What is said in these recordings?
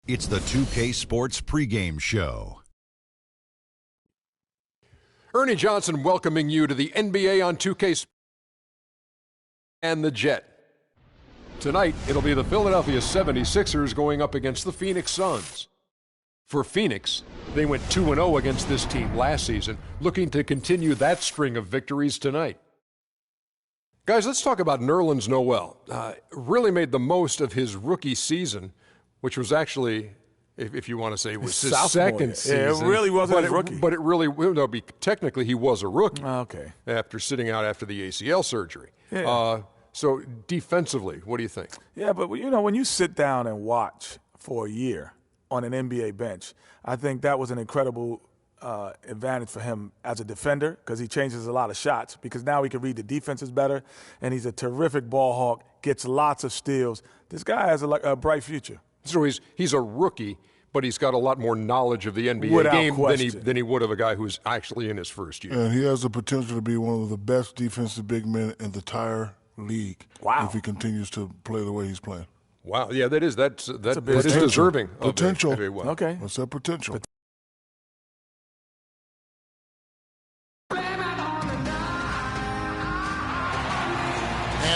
It's the 2K Sports pregame show. Ernie Johnson welcoming you to the NBA on 2K and the Jet. Tonight, it'll be the Philadelphia 76ers going up against the Phoenix Suns. For Phoenix, they went 2-0 against this team last season, looking to continue that string of victories tonight. Guys, let's talk about Nerlens Noel. Really made the most of his rookie season, which was actually, if you want to say, was his second season. Yeah, it really wasn't his rookie. But it really, technically he was a rookie. Okay. After sitting out after the ACL surgery. Yeah. So defensively, what do you think? Yeah, but when you sit down and watch for a year on an NBA bench, I think that was an incredible advantage for him as a defender because he changes a lot of shots because now he can read the defenses better, and he's a terrific ball hawk, gets lots of steals. This guy has a bright future. So he's a rookie, but he's got a lot more knowledge of the NBA game than he would of a guy who's actually in his first year. And he has the potential to be one of the best defensive big men in the entire league. Wow. If he continues to play the way he's playing. Wow, yeah, that is deserving potential. Of a Okay. What's that potential? And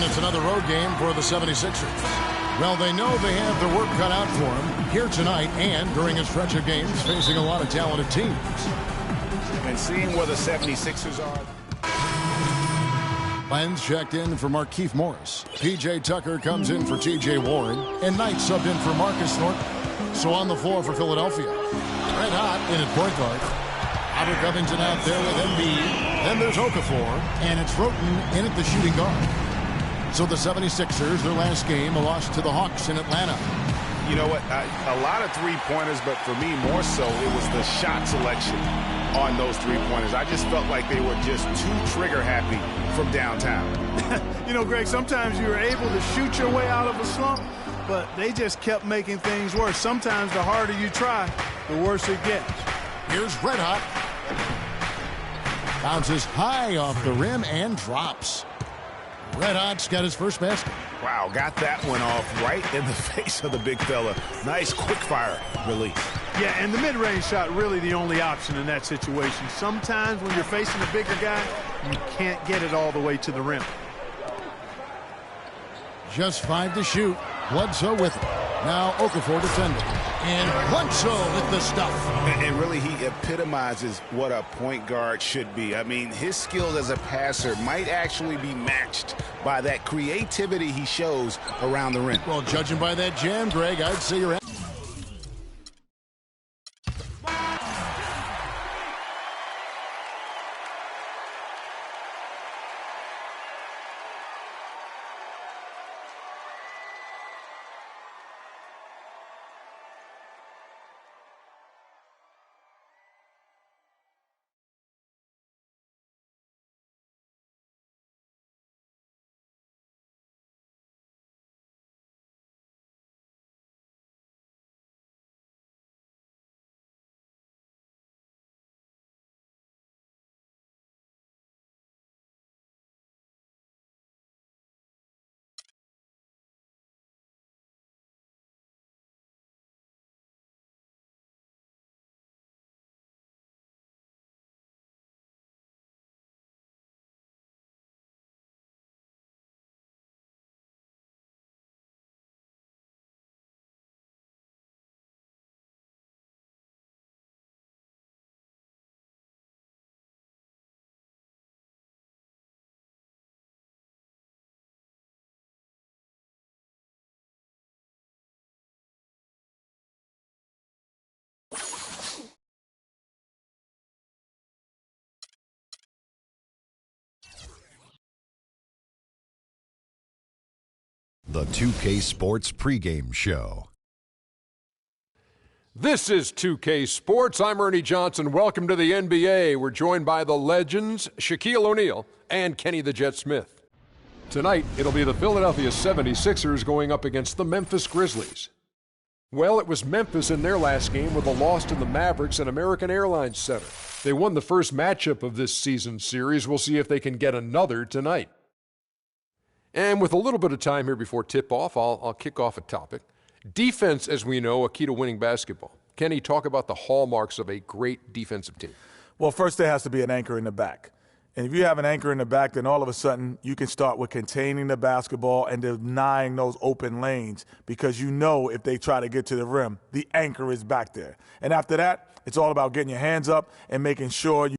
it's another road game for the 76ers. Well, they know they have their work cut out for him here tonight and during a stretch of games facing a lot of talented teams. And seeing where the 76ers are. Lenz checked in for Markieff Morris. P.J. Tucker comes in for T.J. Warren. And Knight subbed in for Marcus Thornton. So on the floor for Philadelphia. Red hot in at point guard. Albert Covington out there with Embiid. Then there's Okafor. And it's Roten in at the shooting guard. So the 76ers, their last game, a loss to the Hawks in Atlanta. You know what? A lot of three-pointers, but for me more so, it was the shot selection on those three-pointers. I just felt like they were just too trigger-happy from downtown. Greg, sometimes you're able to shoot your way out of a slump, but they just kept making things worse. Sometimes the harder you try, the worse it gets. Here's Red Hot. Bounces high off the rim and drops. Red Hot's got his first basket. Wow, got that one off right in the face of the big fella. Nice quick-fire release. Yeah, and the mid-range shot really the only option in that situation. Sometimes when you're facing a bigger guy, you can't get it all the way to the rim. Just 5 to shoot. Bledsoe with it. Now Okafor defending. And Bledsoe with the stuff. And really, he epitomizes what a point guard should be. I mean, his skills as a passer might actually be matched by that creativity he shows around the rim. Well, judging by that jam, Greg, I'd say you're... The 2K Sports pregame show. This is 2K Sports. I'm Ernie Johnson. Welcome to the NBA. We're joined by the legends, Shaquille O'Neal and Kenny the Jet Smith. Tonight, it'll be the Philadelphia 76ers going up against the Memphis Grizzlies. Well, it was Memphis in their last game with a loss to the Mavericks at American Airlines Center. They won the first matchup of this season series. We'll see if they can get another tonight. And with a little bit of time here before tip-off, I'll kick off a topic. Defense, as we know, a key to winning basketball. Kenny, talk about the hallmarks of a great defensive team. Well, first there has to be an anchor in the back. And if you have an anchor in the back, then all of a sudden you can start with containing the basketball and denying those open lanes, because you know if they try to get to the rim, the anchor is back there. And after that, it's all about getting your hands up and making sure you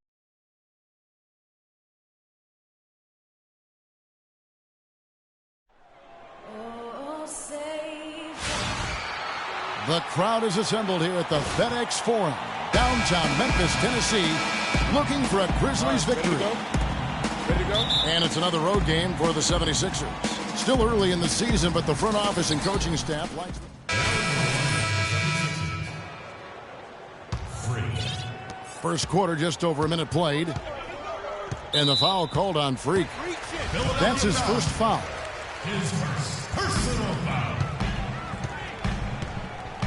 The crowd is assembled here at the FedEx Forum, downtown Memphis, Tennessee, looking for a Grizzlies victory. Ready to go? And it's another road game for the 76ers. Still early in the season, but the front office and coaching staff likes them. First quarter, just over a minute played. And the foul called on Freak. That's his first foul. His first personal foul.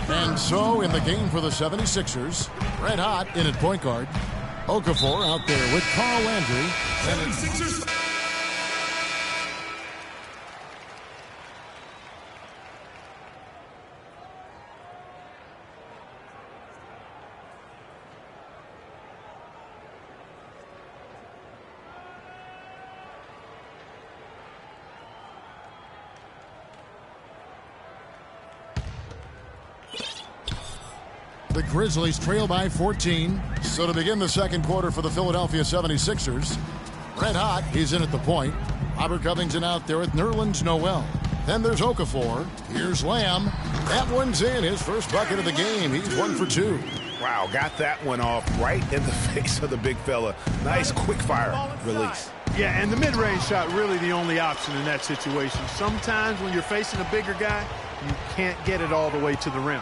And so, in the game for the 76ers, red hot in at point guard. Okafor out there with Carl Landry. 76ers. The Grizzlies trail by 14. So to begin the second quarter for the Philadelphia 76ers, red hot, he's in at the point. Robert Covington out there with Nerlens Noel. Then there's Okafor. Here's Lamb. That one's in. His first bucket of the game. He's 1 for 2. Wow, got that one off right in the face of the big fella. Nice quick fire release. Yeah, and the mid-range shot really the only option in that situation. Sometimes when you're facing a bigger guy, you can't get it all the way to the rim.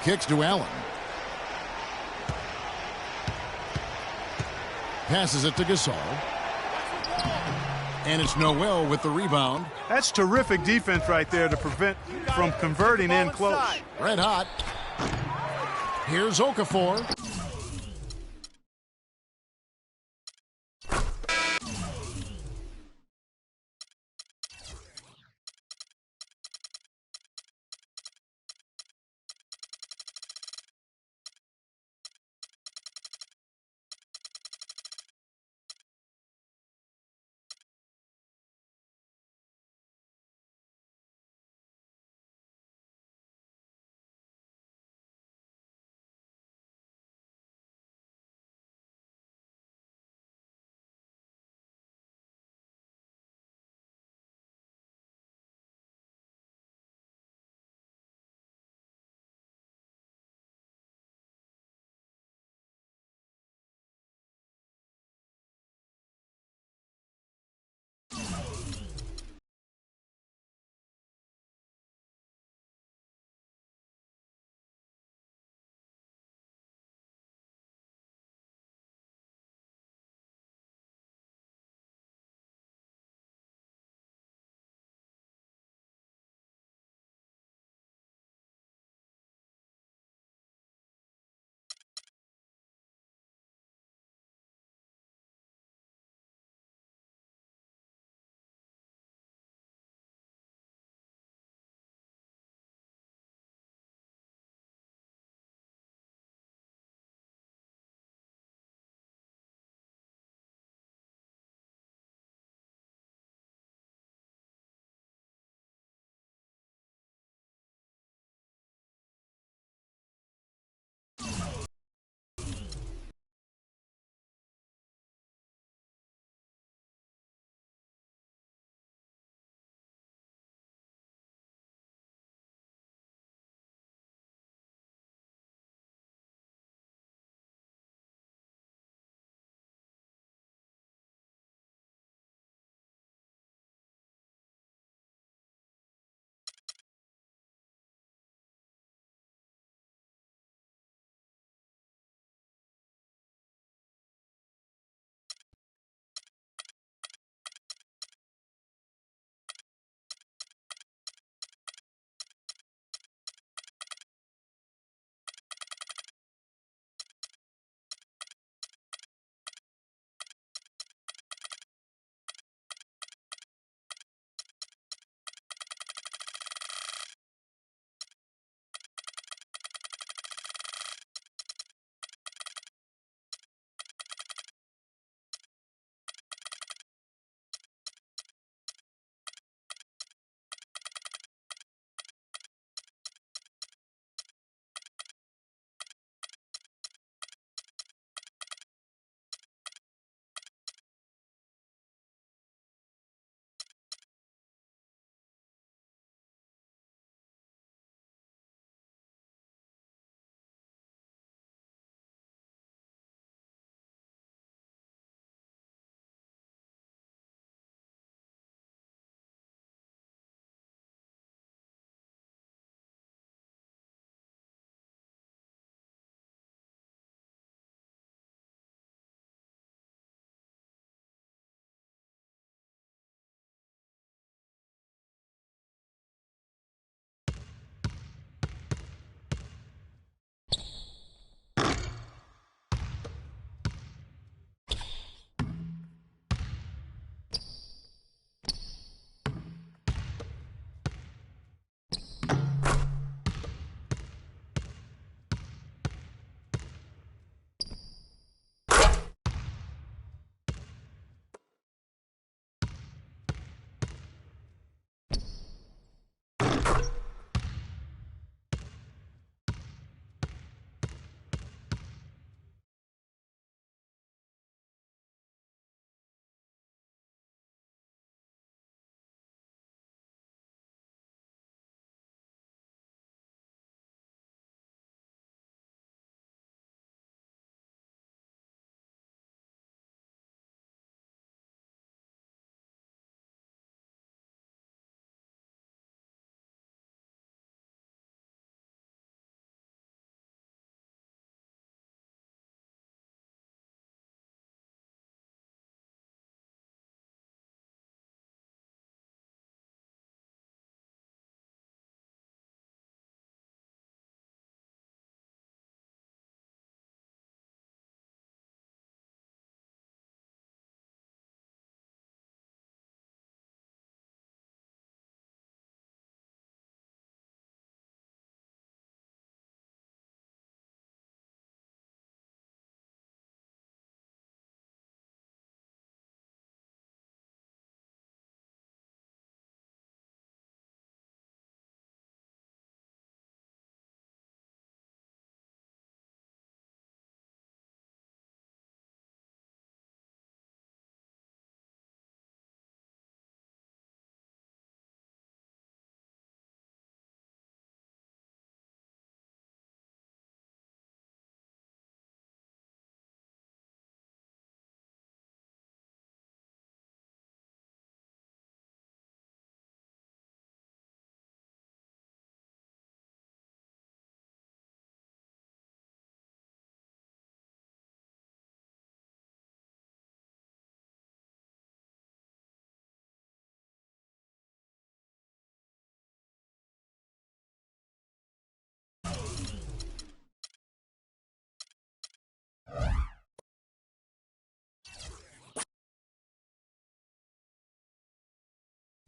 Kicks to Allen. Passes it to Gasol. And it's Noel with the rebound. That's terrific defense right there to prevent from converting in close. Red hot. Here's Okafor.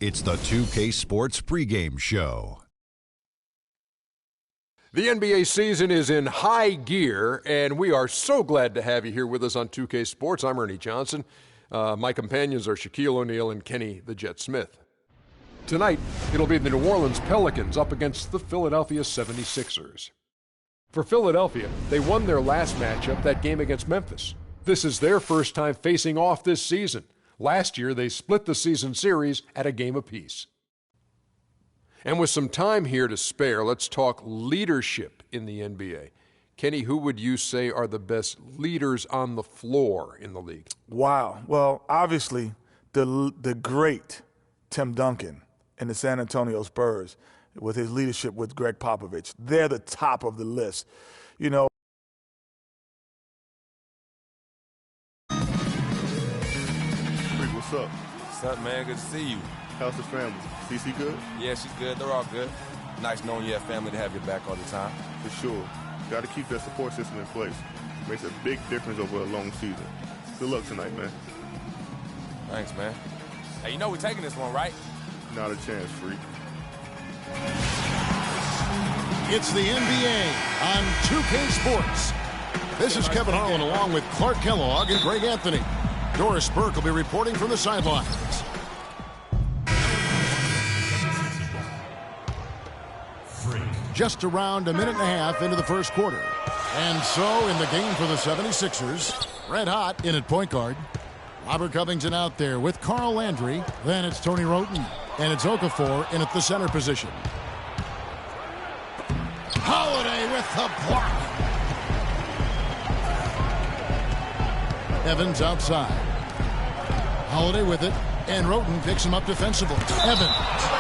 It's the 2K Sports pregame show. The NBA season is in high gear, and we are so glad to have you here with us on 2K Sports. I'm Ernie Johnson. My companions are Shaquille O'Neal and Kenny the Jet Smith. Tonight, it'll be the New Orleans Pelicans up against the Philadelphia 76ers. For Philadelphia, they won their last matchup, that game against Memphis. This is their first time facing off this season. Last year, they split the season series at a game apiece. And with some time here to spare, let's talk leadership in the NBA. Kenny, who would you say are the best leaders on the floor in the league? Wow. Well, obviously, the great Tim Duncan in the San Antonio Spurs with his leadership with Greg Popovich. They're the top of the list. You know, what's up? What's up, man? Good to see you. How's the family? CC good? Yeah, she's good. They're all good. Nice knowing you have family to have your back all the time. For sure. Got to keep that support system in place. Makes a big difference over a long season. Good luck tonight, man. Thanks, man. Hey, you know we're taking this one, right? Not a chance, freak. It's the NBA on 2K Sports. This is Kevin Harlan along with Clark Kellogg and Greg Anthony. Doris Burke will be reporting from the sidelines. Just around a minute and a half into the first quarter. And so in the game for the 76ers, red hot in at point guard. Robert Covington out there with Carl Landry. Then it's Tony Wroten. And it's Okafor in at the center position. Holiday with the block. Evans outside. Holiday with it. And Wroten picks him up defensively. Evans.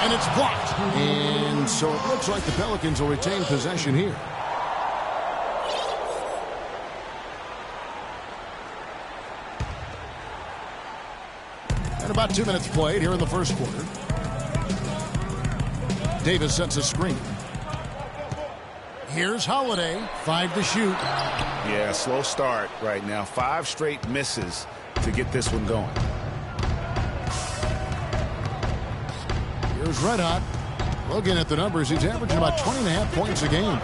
And it's blocked. And so it looks like the Pelicans will retain possession here. And about 2 minutes played here in the first quarter. Davis sets a screen. Here's Holiday. 5 to shoot. Yeah, slow start right now. 5 straight misses to get this one going. Here's Red Hot. Looking at the numbers, he's averaging about 20.5 points a game.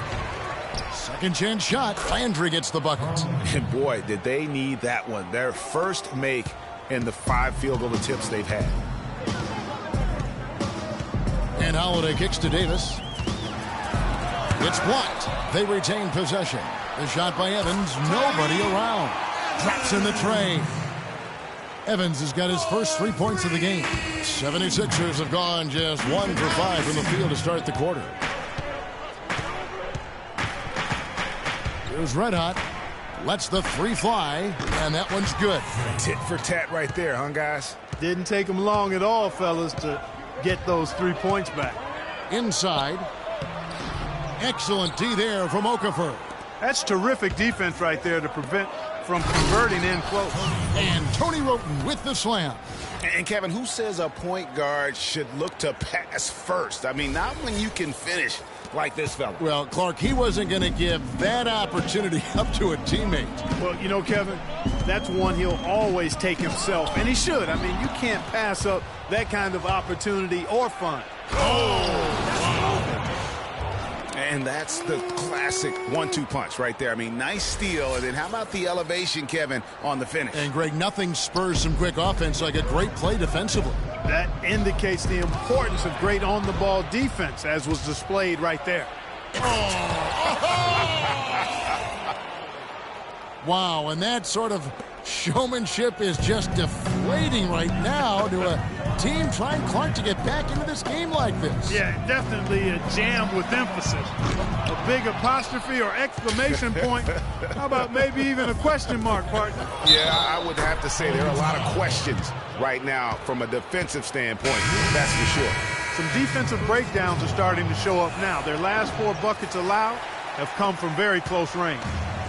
Second chance shot. Landry gets the bucket. And boy, did they need that one. Their first make in the 5 field goal attempts they've had. And Holiday kicks to Davis. It's blocked. They retain possession. The shot by Evans. Nobody around. Drops in the tray. Evans has got his first 3 points of the game. 76ers have gone just 1 for 5 from the field to start the quarter. Here's Red Hot. Lets the 3 fly, and that one's good. Tit for tat right there, huh, guys? Didn't take them long at all, fellas, to get those 3 points back. Inside. Excellent D there from Okafor. That's terrific defense right there to prevent from converting in close. And Tony Wroten with the slam. And Kevin, who says a point guard should look to pass first? I mean, not when you can finish like this fella. Well, Clark, he wasn't going to give that opportunity up to a teammate. Well, you know, Kevin, that's one he'll always take himself, and he should. I mean, you can't pass up that kind of opportunity or fun. And that's the classic 1-2 punch right there. I mean, nice steal. And then how about the elevation, Kevin, on the finish? And, Greg, nothing spurs some quick offense like a great play defensively. That indicates the importance of great on-the-ball defense, as was displayed right there. Wow, and that sort of showmanship is just deflating right now to a team trying, Clark, to get back into this game like this. Yeah, definitely a jam with emphasis. A big apostrophe or exclamation point. How about maybe even a question mark, partner? Yeah, I would have to say there are a lot of questions right now from a defensive standpoint. That's for sure. Some defensive breakdowns are starting to show up now. Their last 4 buckets allowed have come from very close range.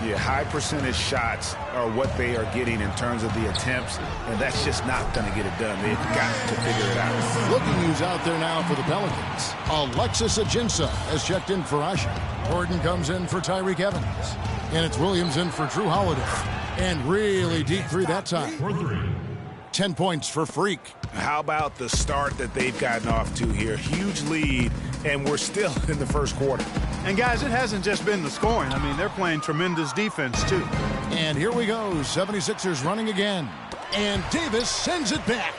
Yeah, high percentage shots are what they are getting in terms of the attempts, and that's just not going to get it done. They've got to figure it out. Looking who's out there now for the Pelicans. Alexis Ajinça has checked in for Asha. Gordon comes in for Tyreke Evans. And it's Williams in for Drew Holiday. And really deep 3 that time. 10 points for Freak. How about the start that they've gotten off to here? Huge lead, and we're still in the first quarter. And, guys, it hasn't just been the scoring. I mean, they're playing tremendous defense, too. And here we go. 76ers running again. And Davis sends it back.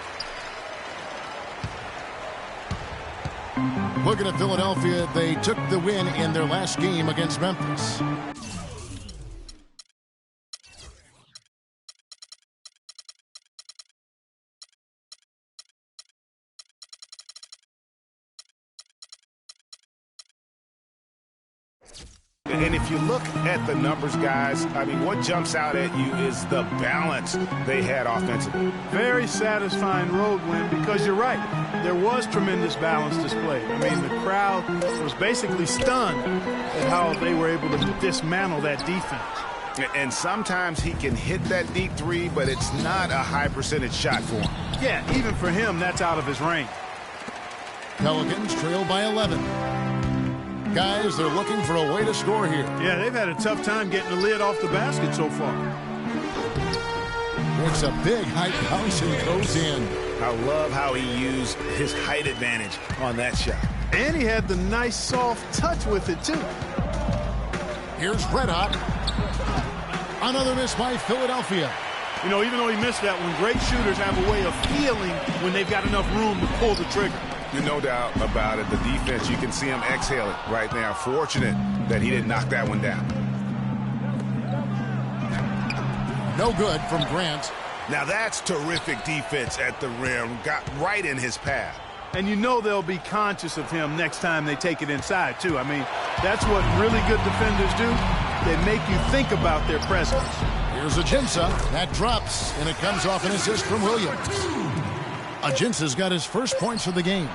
Looking at Philadelphia, they took the win in their last game against Memphis. And if you look at the numbers, guys, I mean, what jumps out at you is the balance they had offensively. Very satisfying road win because you're right. There was tremendous balance displayed. I mean, the crowd was basically stunned at how they were able to dismantle that defense. And sometimes he can hit that deep three, but it's not a high percentage shot for him. Yeah, even for him, that's out of his range. Pelicans trail by 11. Guys, they're looking for a way to score here. Yeah, they've had a tough time getting the lid off the basket so far. It's a big height bounce and goes in. I love how he used his height advantage on that shot. And he had the nice soft touch with it, too. Here's Red Hot. Another miss by Philadelphia. You know, even though he missed that one, great shooters have a way of feeling when they've got enough room to pull the trigger. No doubt about it. The defense, you can see him exhaling right now. Fortunate that he didn't knock that one down. No good from Grant. Now that's terrific defense at the rim. Got right in his path. And you know they'll be conscious of him next time they take it inside, too. I mean, that's what really good defenders do. They make you think about their presence. Here's Ajinça. That drops, and it comes off an assist from Williams. Ajinça's got his first points of the game.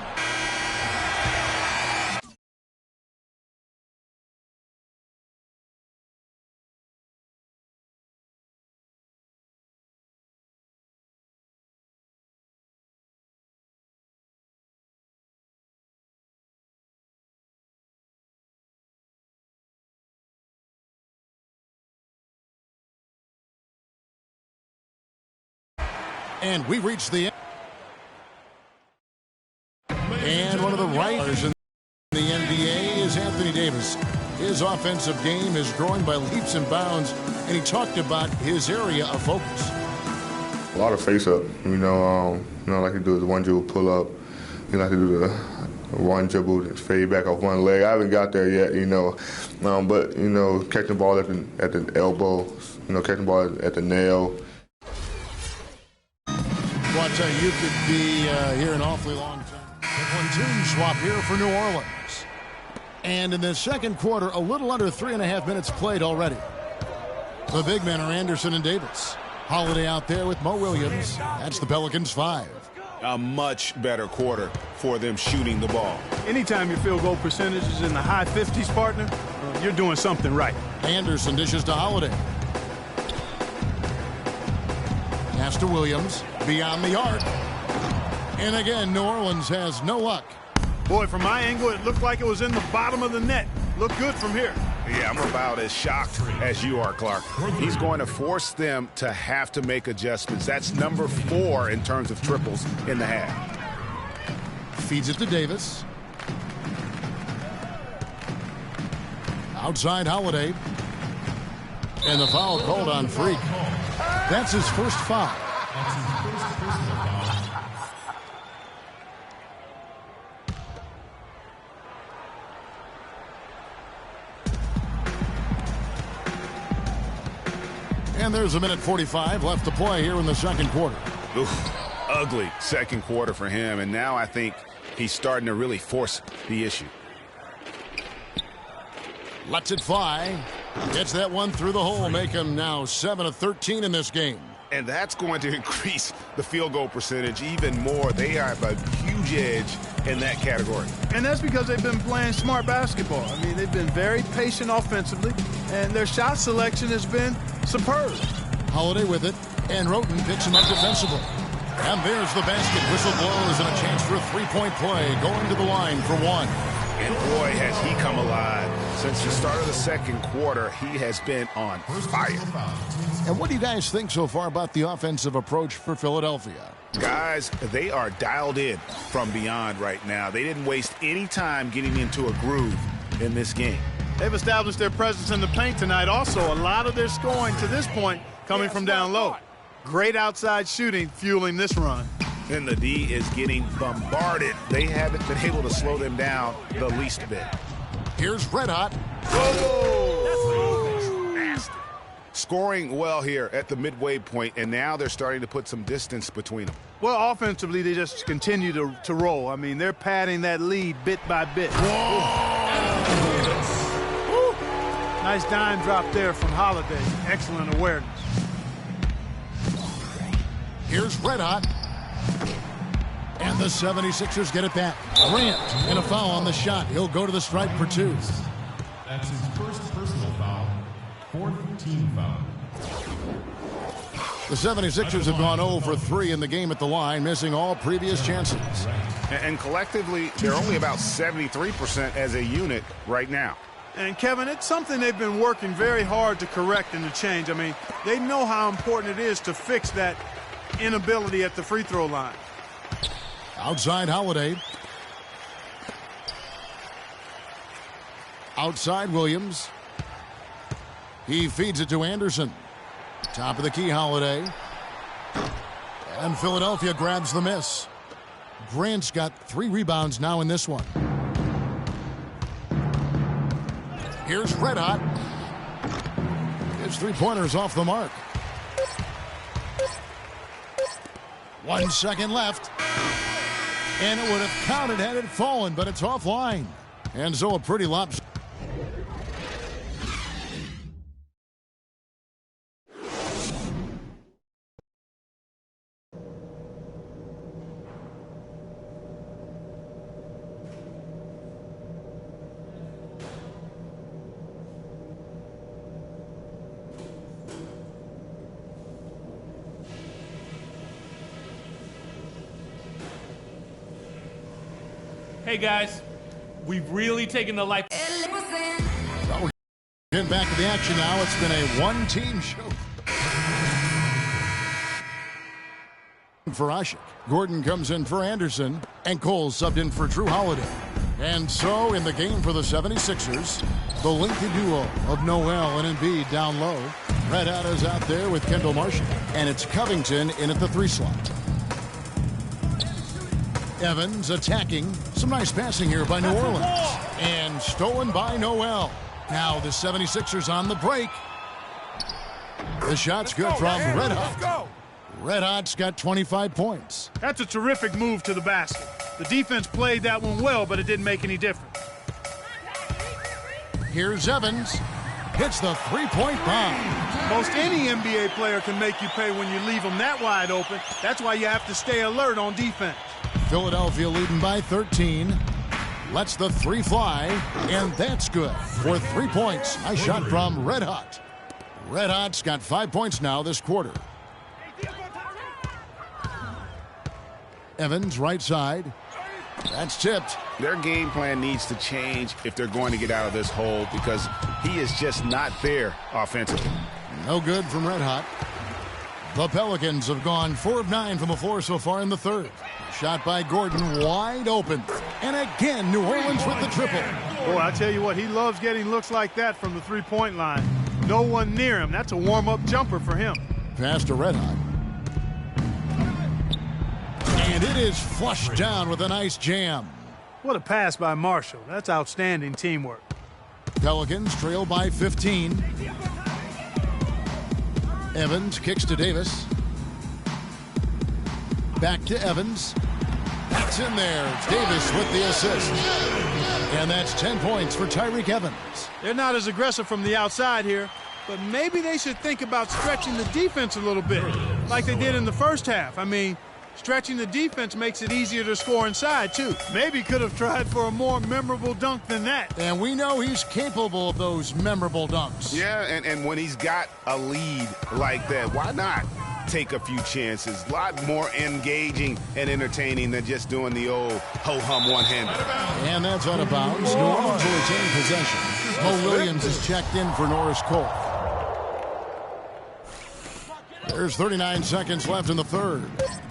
And we reach the end. And one of the writers in the NBA is Anthony Davis. His offensive game is growing by leaps and bounds, and he talked about his area of focus. A lot of face-up, like to do the one dribble pull-up. You like to do the one dribble, fade back off one leg. I haven't got there yet, but catching the ball at the elbow, catching the ball at the nail. Well, I tell you could be here an awfully long time. 1-2 swap here for New Orleans. And in the second quarter, a little under 3.5 minutes played already. The big men are Anderson and Davis. Holiday out there with Mo Williams. That's the Pelicans 5. A much better quarter for them shooting the ball. Anytime your field goal percentage is in the high 50s, partner, you're doing something right. Anderson dishes to Holiday. Pass to Williams. Beyond the arc. And again, New Orleans has no luck. Boy, from my angle, it looked like it was in the bottom of the net. Looked good from here. Yeah, I'm about as shocked as you are, Clark. He's going to force them to have to make adjustments. That's number 4 in terms of triples in the half. Feeds it to Davis. Outside Holiday. And the foul called on Freak. That's his first foul. And there's 1:45 left to play here in the second quarter. Oof, ugly second quarter for him, and now I think he's starting to really force the issue. Lets it fly. Gets that one through the hole, make him now 7 of 13 in this game. And that's going to increase the field goal percentage even more. They have a huge edge in that category. And that's because they've been playing smart basketball. I mean, they've been very patient offensively, and their shot selection has been superb. Holiday with it, and Roten picks him up defensively. And there's the basket. Whistle blows, and a chance for a three-point play. Going to the line for one. And boy, has he come alive. Since the start of the second quarter, he has been on fire. And what do you guys think so far about the offensive approach for Philadelphia? Guys, they are dialed in from beyond right now. They didn't waste any time getting into a groove in this game. They've established their presence in the paint tonight. Also, a lot of their scoring to this point coming from down low. Great outside shooting fueling this run. And the D is getting bombarded. They haven't been able to slow them down the least bit. Here's Red Hot. Oh! Nasty. Scoring well here at the midway point, and now they're starting to put some distance between them. Well, offensively, they just continue to roll. I mean, they're padding that lead bit by bit. Nice dime drop there from Holiday. Excellent awareness. Here's Red Hot. And the 76ers get it back. Grant and a foul on the shot. He'll go to the stripe for 2. That's his first personal foul. 4th team foul. The 76ers have gone 0 for 3 in the game at the line, missing all previous chances. And collectively, they're only about 73% as a unit right now. And, Kevin, it's something they've been working very hard to correct and to change. I mean, they know how important it is to fix that inability at the free throw line. Outside Holiday. Outside Williams. He feeds it to Anderson. Top of the key, Holiday. And Philadelphia grabs the miss. Grant's got 3 rebounds now in this one. Here's Red Hot. His 3-pointers off the mark. 1 second left. And it would have counted had it fallen, but it's offline. And so a pretty lopsided. Hey guys, we've really taken the life. Well, we're getting back to the action now. It's been a one-team show. For Asik. Gordon comes in for Anderson, and Cole subbed in for Drew Holiday. And so in the game for the 76ers, the lengthy duo of Noel and Embiid down low. Red Hot is out there with Kendall Marshall, and it's Covington in at the 3 slot. Evans attacking. Some nice passing here by New Orleans. And stolen by Noel. Now the 76ers on the break. The shot's good from Red Hot. Red Hot's got 25 points. That's a terrific move to the basket. The defense played that one well, but it didn't make any difference. Here's Evans. Hits the 3-point bomb. Most any NBA player can make you pay when you leave them that wide open. That's why you have to stay alert on defense. Philadelphia leading by 13. Lets the 3 fly, and that's good for 3 points. Nice shot from Red Hot. Red Hot's got 5 points now this quarter. Evans right side. That's tipped. Their game plan needs to change if they're going to get out of this hole because he is just not there offensively. No good from Red Hot. The Pelicans have gone 4 of 9 from the floor so far in the third. Shot by Gordon wide open. And again, New Orleans with the triple. Boy, I tell you what, he loves getting looks like that from the 3-point line. No one near him. That's a warm-up jumper for him. Pass to Red Hot. And it is flushed down with a nice jam. What a pass by Marshall. That's outstanding teamwork. Pelicans trail by 15. Evans kicks to Davis. Back to Evans. That's in there. It's Davis with the assist. And that's 10 points for Tyreke Evans. They're not as aggressive from the outside here, but maybe they should think about stretching the defense a little bit, like they did in the first half. I mean, stretching the defense makes it easier to score inside, too. Maybe could have tried for a more memorable dunk than that. And we know he's capable of those memorable dunks. Yeah, and when he's got a lead like that, why not take a few chances? A lot more engaging and entertaining than just doing the old ho-hum one-hander. And that's out of bounds. New Orleans will retain possession. Mo Williams is checked in for Norris Cole. There's 39 seconds left in the third.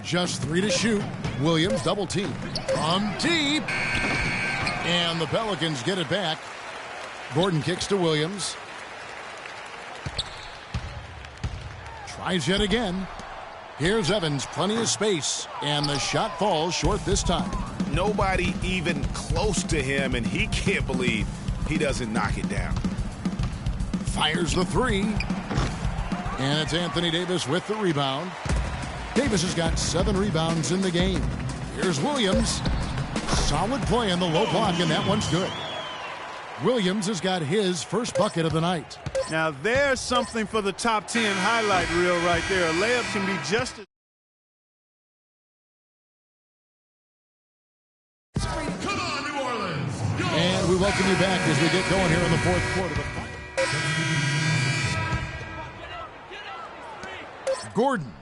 Just 3 to shoot. Williams double team. From deep. And the Pelicans get it back. Gordon kicks to Williams. Tries yet again. Here's Evans, plenty of space, and the shot falls short this time. Nobody even close to him, and he can't believe he doesn't knock it down. Fires the 3. And it's Anthony Davis with the rebound. Davis has got 7 rebounds in the game. Here's Williams. Solid play in the low block, and that one's good. Williams has got his first bucket of the night. Now there's something for the top 10 highlight reel right there. A layup can be just as... Come on, New Orleans! Go! And we welcome you back as we get going here in the fourth quarter. Gordon.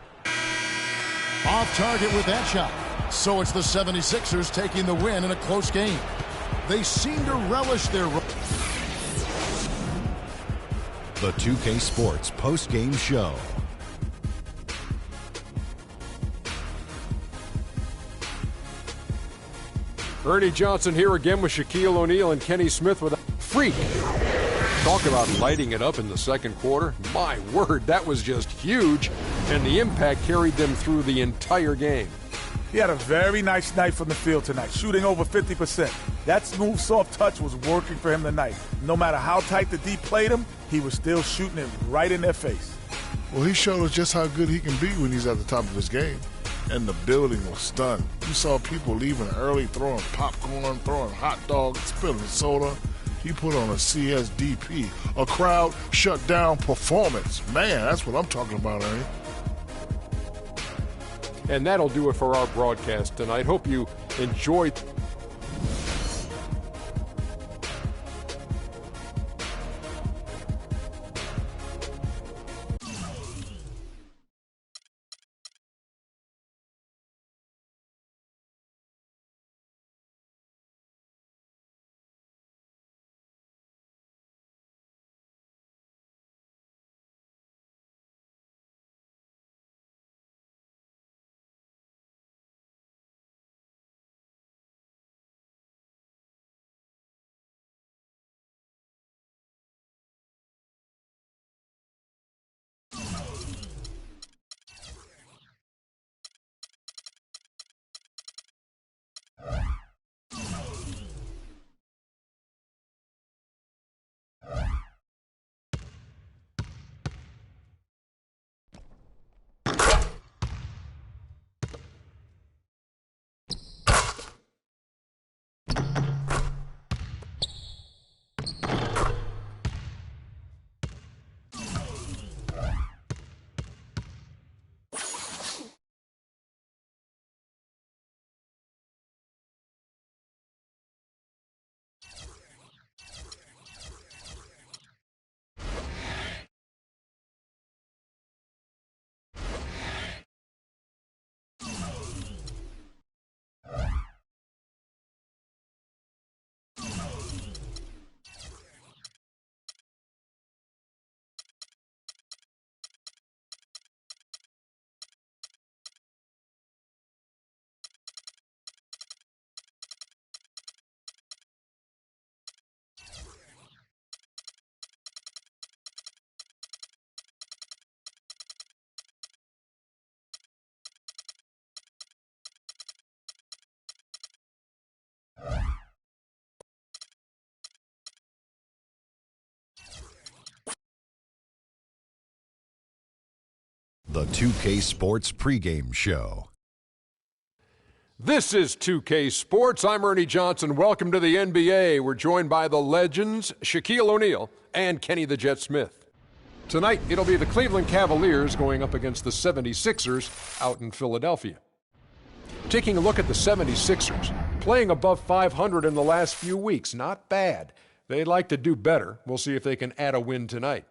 Off target with that shot. So it's the 76ers taking the win in a close game. They seem to relish their... The 2K Sports post-game show. Ernie Johnson here again with Shaquille O'Neal and Kenny Smith with a freak. Talk about lighting it up in the second quarter. My word, that was just huge, and the impact carried them through the entire game. He had a very nice night from the field tonight, shooting over 50%. That smooth, soft touch was working for him tonight. No matter how tight the D played him, he was still shooting it right in their face. Well, he showed us just how good he can be when he's at the top of his game. And the building was stunned. You saw people leaving early, throwing popcorn, throwing hot dogs, spilling soda. He put on a CSDP, a crowd shut down performance. Man, that's what I'm talking about, Ernie. And that'll do it for our broadcast tonight. Hope you enjoyed. The 2K Sports pregame show. This is 2K Sports. I'm Ernie Johnson. Welcome to the NBA. We're joined by the legends, Shaquille O'Neal and Kenny the Jet Smith. Tonight, it'll be the Cleveland Cavaliers going up against the 76ers out in Philadelphia. Taking a look at the 76ers, playing above 500 in the last few weeks. Not bad. They'd like to do better. We'll see if they can add a win tonight.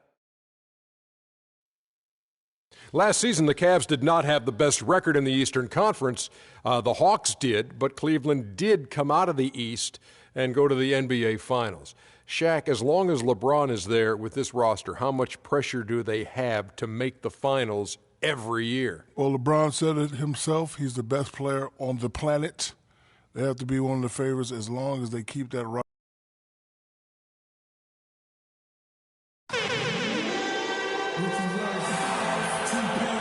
Last season, the Cavs did not have the best record in the Eastern Conference. The Hawks did, but Cleveland did come out of the East and go to the NBA Finals. Shaq, as long as LeBron is there with this roster, how much pressure do they have to make the Finals every year. Well, LeBron said it himself. He's the best player on the planet. They have to be one of the favorites as long as they keep that right.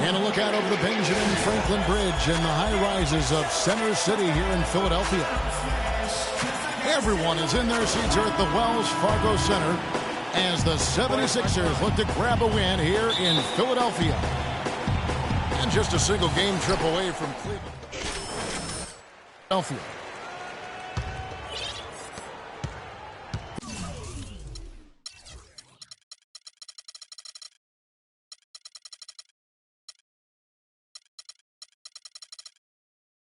And a look out over the Benjamin Franklin Bridge and the high rises of Center City here in Philadelphia. Everyone is in their seats here at the Wells Fargo Center as the 76ers look to grab a win here in Philadelphia. And just a single game trip away from Cleveland. Philadelphia.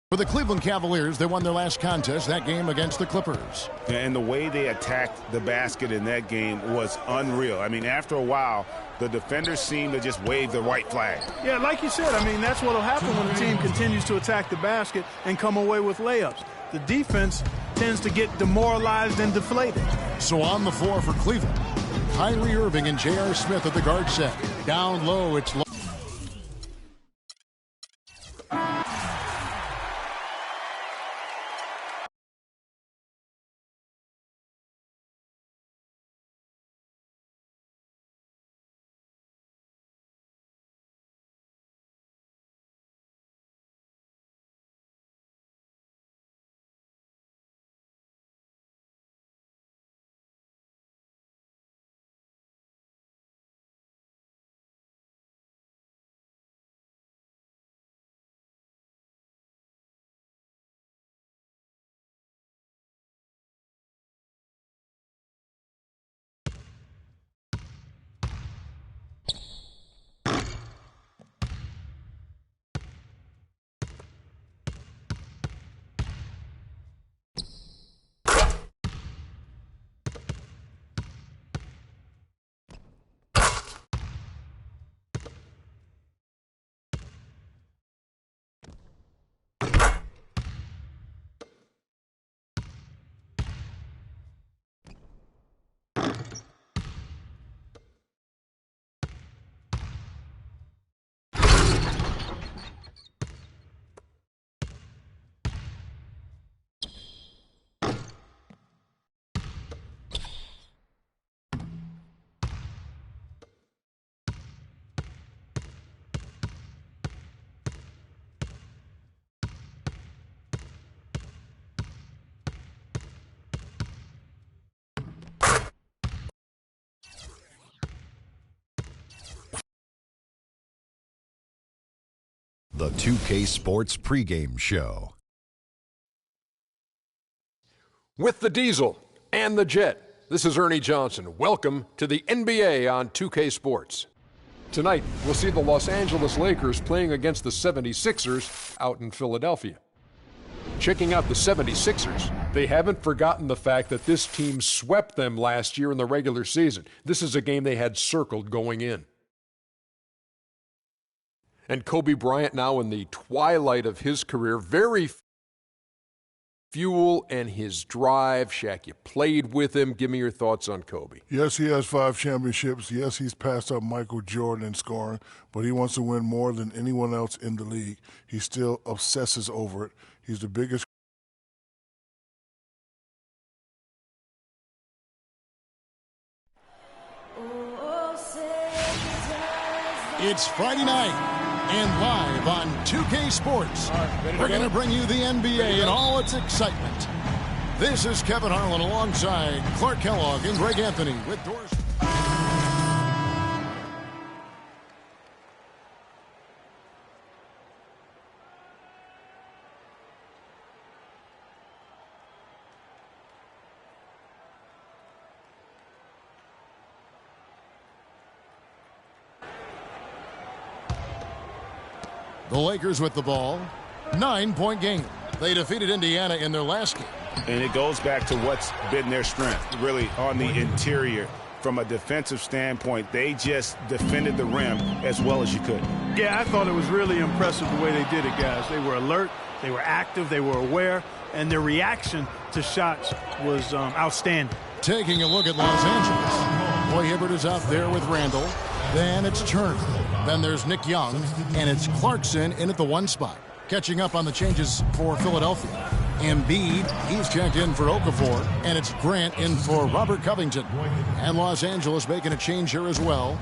For the Cleveland Cavaliers, they won their last contest, that game against the Clippers. And the way they attacked the basket in that game was unreal. I mean, after a while, the defenders seemed to just wave the white flag. Yeah, like you said, I mean, that's what will happen when the team continues to attack the basket and come away with layups. The defense tends to get demoralized and deflated. So on the floor for Cleveland, Kyrie Irving and J.R. Smith at the guard set. Down low, it's low. The 2K Sports pregame show. With the Diesel and the Jet, this is Ernie Johnson. Welcome to the NBA on 2K Sports. Tonight, we'll see the Los Angeles Lakers playing against the 76ers out in Philadelphia. Checking out the 76ers, they haven't forgotten the fact that this team swept them last year in the regular season. This is a game they had circled going in. And Kobe Bryant now in the twilight of his career, very fuel and his drive. Shaq, you played with him. Give me your thoughts on Kobe. Yes, he has 5 championships. Yes, he's passed up Michael Jordan in scoring, but he wants to win more than anyone else in the league. He still obsesses over it. He's the biggest. It's Friday night. And live on 2K Sports, we're going to bring you the NBA and all its excitement. This is Kevin Harlan alongside Clark Kellogg and Greg Anthony with Doris. The Lakers with the ball. 9-point game. They defeated Indiana in their last game. And it goes back to what's been their strength, really, on the interior. From a defensive standpoint, they just defended the rim as well as you could. Yeah, I thought it was really impressive the way they did it, guys. They were alert, they were active, they were aware, and their reaction to shots was outstanding. Taking a look at Los Angeles. Roy Hibbert is out there with Randall. Then it's Turner. Then there's Nick Young. And it's Clarkson in at the 1 spot. Catching up on the changes for Philadelphia. Embiid, he's checked in for Okafor. And it's Grant in for Robert Covington. And Los Angeles making a change here as well.